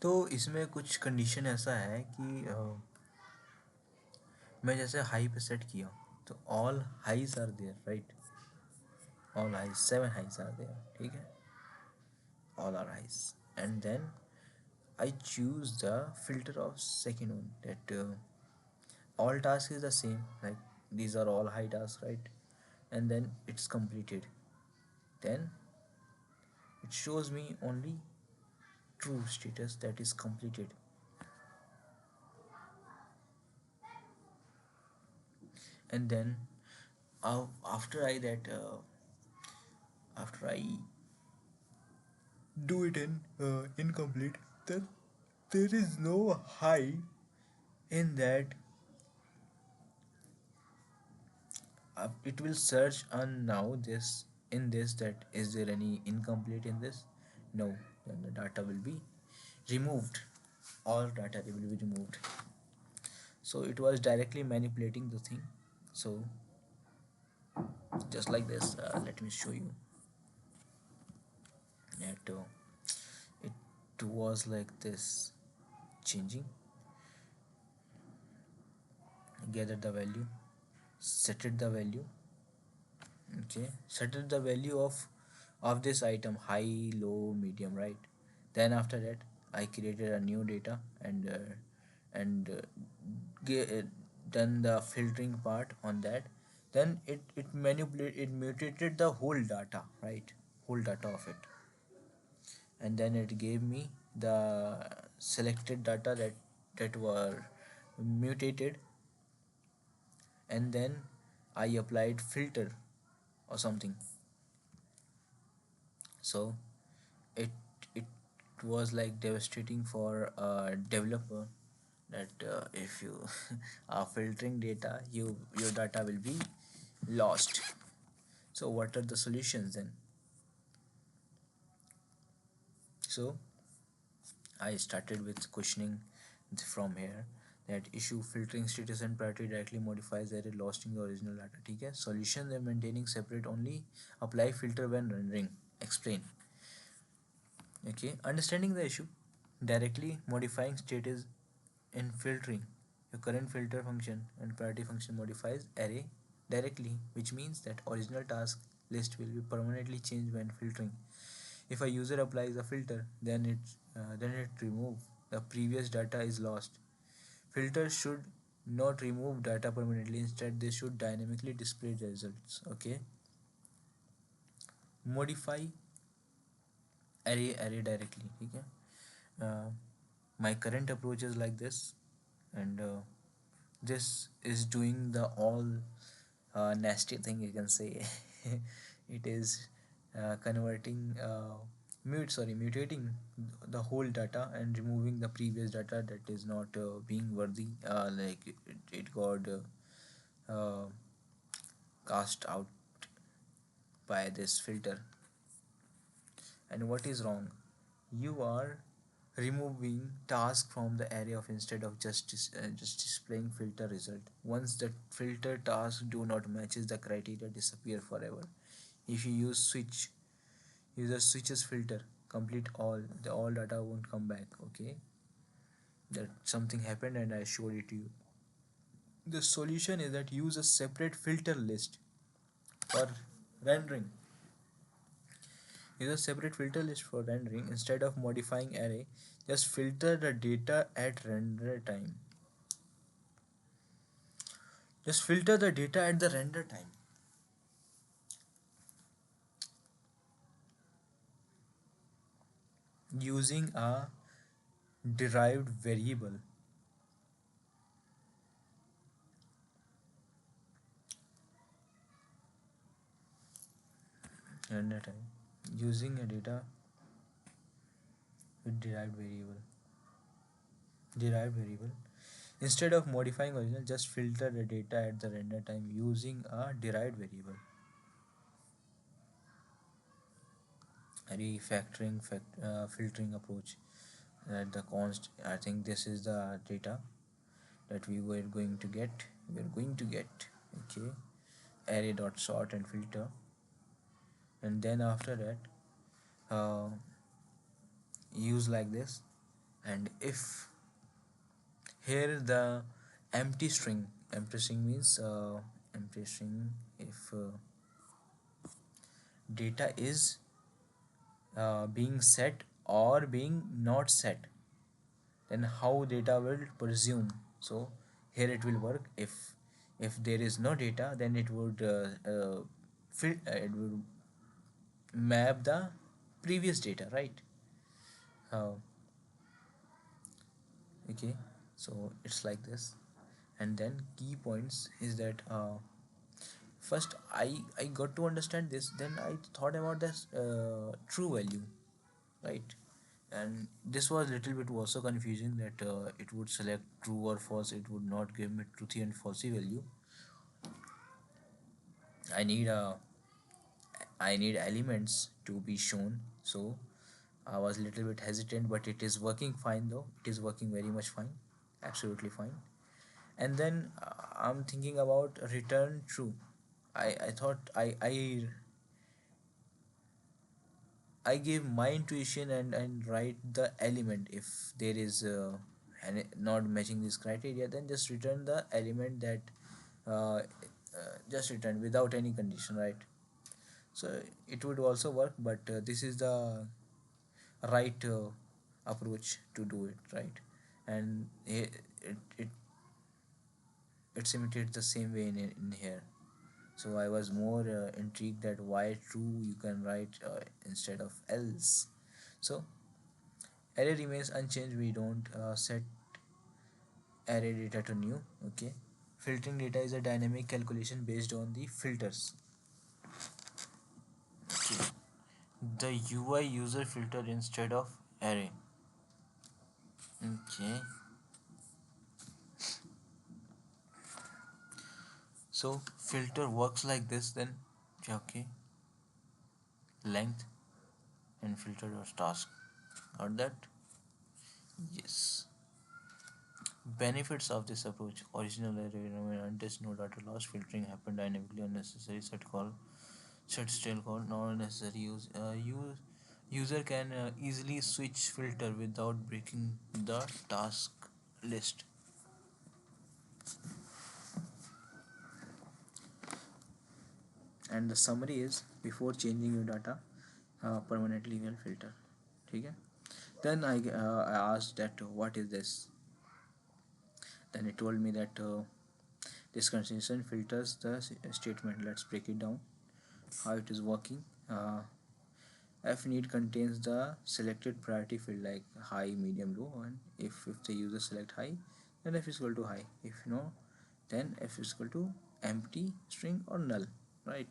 तो इसमें कुछ कंडीशन ऐसा है कि मैं जैसे हाई पे सेट किया तो all highs are there, right? All highs, 7 highs are there, ठीक है, all are highs. And then I choose the filter of second one, that all task is the same, like these are all high tasks, right? And then it's completed. Then it shows me only true status, that is completed. And then after I that after I do it in incomplete, then there is no high in that. It will search on now this, in this, that is there any incomplete in this. No, then the data will be removed, all data will be removed. So it was directly manipulating the thing. So just like this, let me show you that it was like this, changing, gather the value, set it the value, okay, set it the value of this item, high, low, medium, right? Then after that I created a new data, and done the filtering part on that. Then it mutated the whole data, right? Whole data of it. And then it gave me the selected data that were mutated. And then I applied filter or something. So it it was like devastating for a developer, that if you are filtering data, your data will be lost. So what are the solutions then? So I started with questioning from here, that issue filtering status and priority directly modifies error lost in the original data. ठीक है. Solution and maintaining separate only, apply filter when rendering, explain. Okay, understanding the issue, directly modifying status in filtering. Your current filter function and priority function modifies array directly, which means that original task list will be permanently changed when filtering. If a user applies a filter, then it remove the previous data is lost. Filters should not remove data permanently. Instead, they should dynamically display the results. Okay. Modify array directly. Okay. My current approach is like this, and this is doing the all nasty thing, you can say. It is converting mutating the whole data and removing the previous data that is not being worthy, like it got cast out by this filter. And what is wrong? You are removing task from the array of, instead of just displaying filter result. Once the filter task do not matches the criteria, disappear forever. If you use switch, user switches filter, complete all, the all data won't come back. Okay, that something happened and I showed it to you. The solution is that use a separate filter list for rendering. Use a separate filter list for rendering. Instead of modifying array, just filter the data at render time. Just filter the data at the render time. Using a derived variable. Render time. Using a data with derived variable. Derived variable. Instead of modifying original, just filter the data at the render time using a derived variable. Refactoring filtering approach. At the const, I think this is the data that we were going to get. We are going to get, okay, array dot sort and filter. And then after that use like this, And if here the empty string means empty string, if data is being set or being not set, then how data will presume. So here it will work. If there is no data, then it would it would map the previous data, right? uh, okay, so it's like this. And then key points is that first I got to understand this, then I thought about this true value, right? And this was little bit also confusing, that it would select true or false, it would not give me truthy and falsy value. I need elements to be shown. So I was a little bit hesitant, but it is working fine though. It is working very much fine, absolutely fine. And then I'm thinking about return true. I thought I give my intuition and write the element. If there is not matching this criteria, then just return the element that just return without any condition, right? So it would also work, but this is the right approach to do it, right? And it's imitated the same way in here. So I was more intrigued that why true you can write instead of else. So array remains unchanged, we don't set array data to new. Okay, filtering data is a dynamic calculation based on the filters. Okay, the UI user filter instead of array. Okay, so filter works like this then. Okay, length and filter or task, got that? Yes. Benefits of this approach: original array remain untouched, no data loss, filtering happen dynamically, unnecessary set stale call, not necessary user can easily switch filter without breaking the task list. And the summary is, before changing your data, permanently will filter. Okay. Then I asked that what is this. Then it told me that this condition filters the statement. Let's break it down how it is working. F need contains the selected priority field like high, medium, low, and if the user select high, then F is equal to high. If no, then F is equal to empty string or null, right?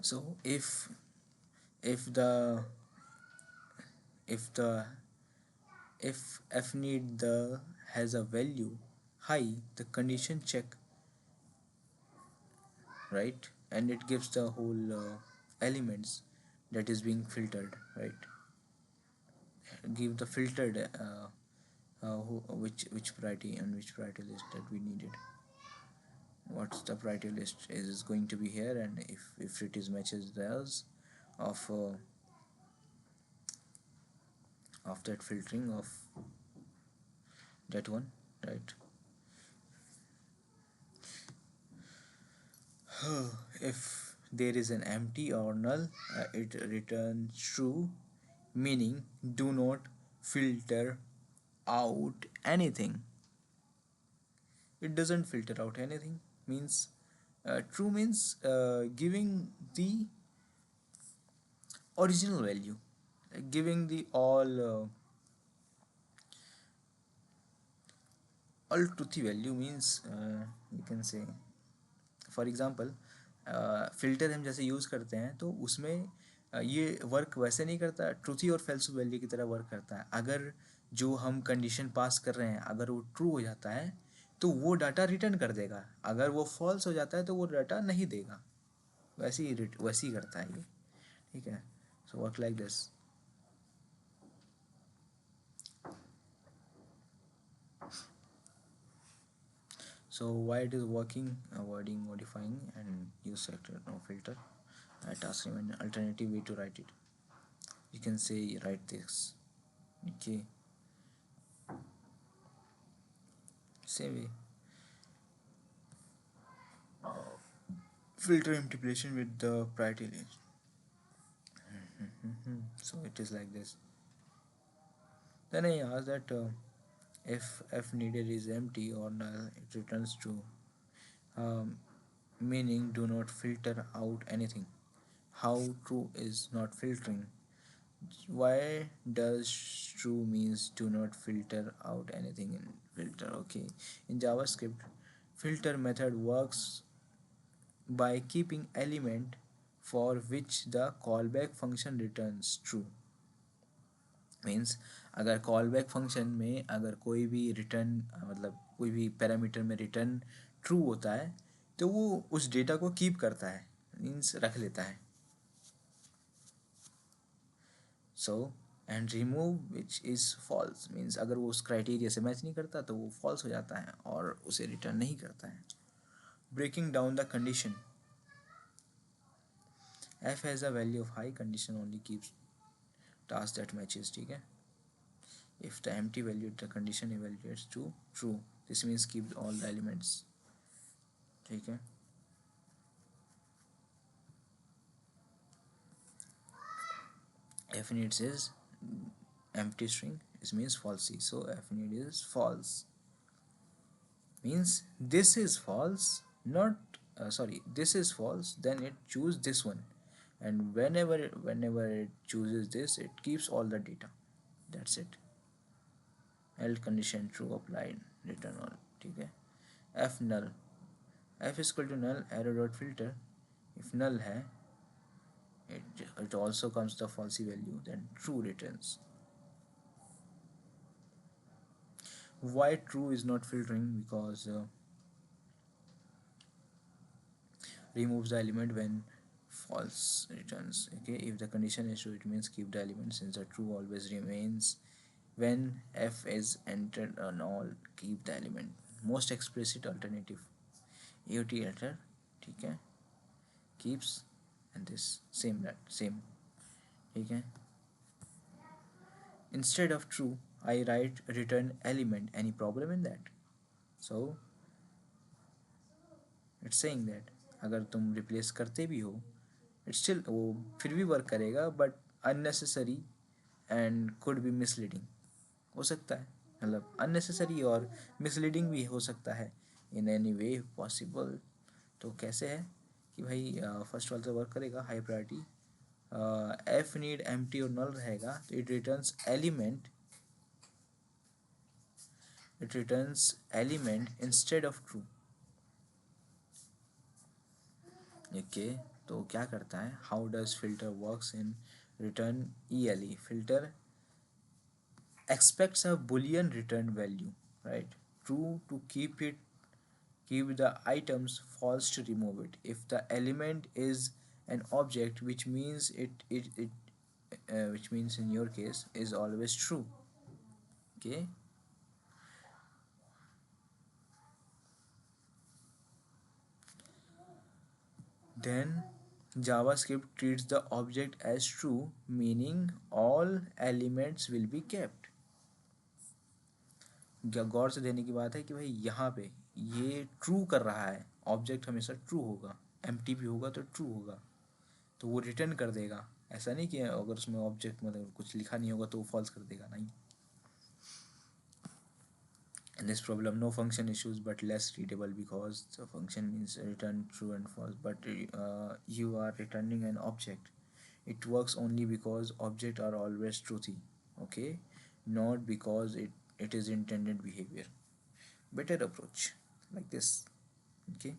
So if the if the if F need the has a value high, the condition check, right? And it gives the whole elements that is being filtered, right? Give the filtered which priority and which priority list that we needed. What's the priority list is going to be here, and if it is matches those of that filtering of that one, right? If there is an empty or null, it returns true, meaning do not filter out anything. It doesn't filter out anything, means true means giving the original value, giving the all truthy value, means you can say, for example filter हम जैसे use करते हैं तो उसमें ये work वैसे नहीं करता, ट्रूथी और फेल्स वैल्यू की तरह वर्क करता है. अगर जो हम कंडीशन पास कर रहे हैं अगर वो ट्रू हो जाता है तो वो डाटा रिटर्न कर देगा, अगर वो फॉल्स हो जाता है तो वो डाटा नहीं देगा. वैसे ही करता है ये, ठीक है. So work like this. So why it is working, avoiding modifying and use selector no filter. Task remain alternative way to write it. you can say write this. Okay, same way. Filter interpolation with the priority list. So it is like this. Then I ask that if f needed is empty or null, it returns true. Um, Meaning do not filter out anything. How true is not filtering? Why does true means do not filter out anything in filter? Okay, in JavaScript, filter method works by keeping element for which the callback function returns true. Means अगर call back function में अगर कोई भी return मतलब कोई भी parameter में return true होता है तो वो उस डेटा को कीप करता है, मीन्स रख लेता है. So and remove which is false means अगर वो उस क्राइटेरिया से मैच नहीं करता तो वो फॉल्स हो जाता है और उसे रिटर्न नहीं करता है. Breaking down the condition, F has a value of high condition only keeps task that matches. ठीक है, if the empty value the condition evaluates to true, this means keep all the elements. ठीक है, f needs is empty string, it means falsy, so f need is false, means this is false, not sorry, this is false, then it choose this one, and whenever it chooses this it keeps all the data. That's it. else condition true applied, return all. ठीक है, f null, f is equal to null arrow dot filter, if null है it also comes the falsy value, then true returns. Why true is not filtering? Because removes the element when false returns. Okay, if the condition is true it means keep the element, since the true always remains when f is entered on all, keep the element. Most explicit alternative AOT enter. ठीक है, keeps, and this same, that same. ठीक है, instead of true I write return element. Any problem in that? So it's saying that अगर तुम replace करते भी हो it still वो फिर भी वर्क करेगा, but unnecessary and could be misleading हो सकता है, मतलब अननेसेसरी और मिसलीडिंग भी हो सकता है इन एनी वे पॉसिबल. तो कैसे है कि भाई फर्स्ट वाला तो वर्क करेगा high priority, F need empty और नल रहेगा तो it returns element, it returns element instead of true. Okay, तो क्या करता है, how does filter works in return ELE. Filter expects a boolean return value, right? True to keep the items, false to remove it. If the element is an object, which means which means in your case is always true. Okay, then JavaScript treats the object as true, meaning all elements will be kept. गौर से देने की बात है कि भाई यहाँ पे ये ट्रू कर रहा है, ऑब्जेक्ट हमेशा ट्रू होगा, एम्प्टी भी होगा तो ट्रू होगा, तो वो रिटर्न कर देगा. ऐसा नहीं कि अगर उसमें ऑब्जेक्ट मतलब कुछ लिखा नहीं होगा तो वो फॉल्स कर देगा, नहीं. In this problem no function issues but less readable because the function means return true and false, but you are returning an object. It works only because objects are always truthy. Okay, not because it is intended behavior. Better approach like this. Okay.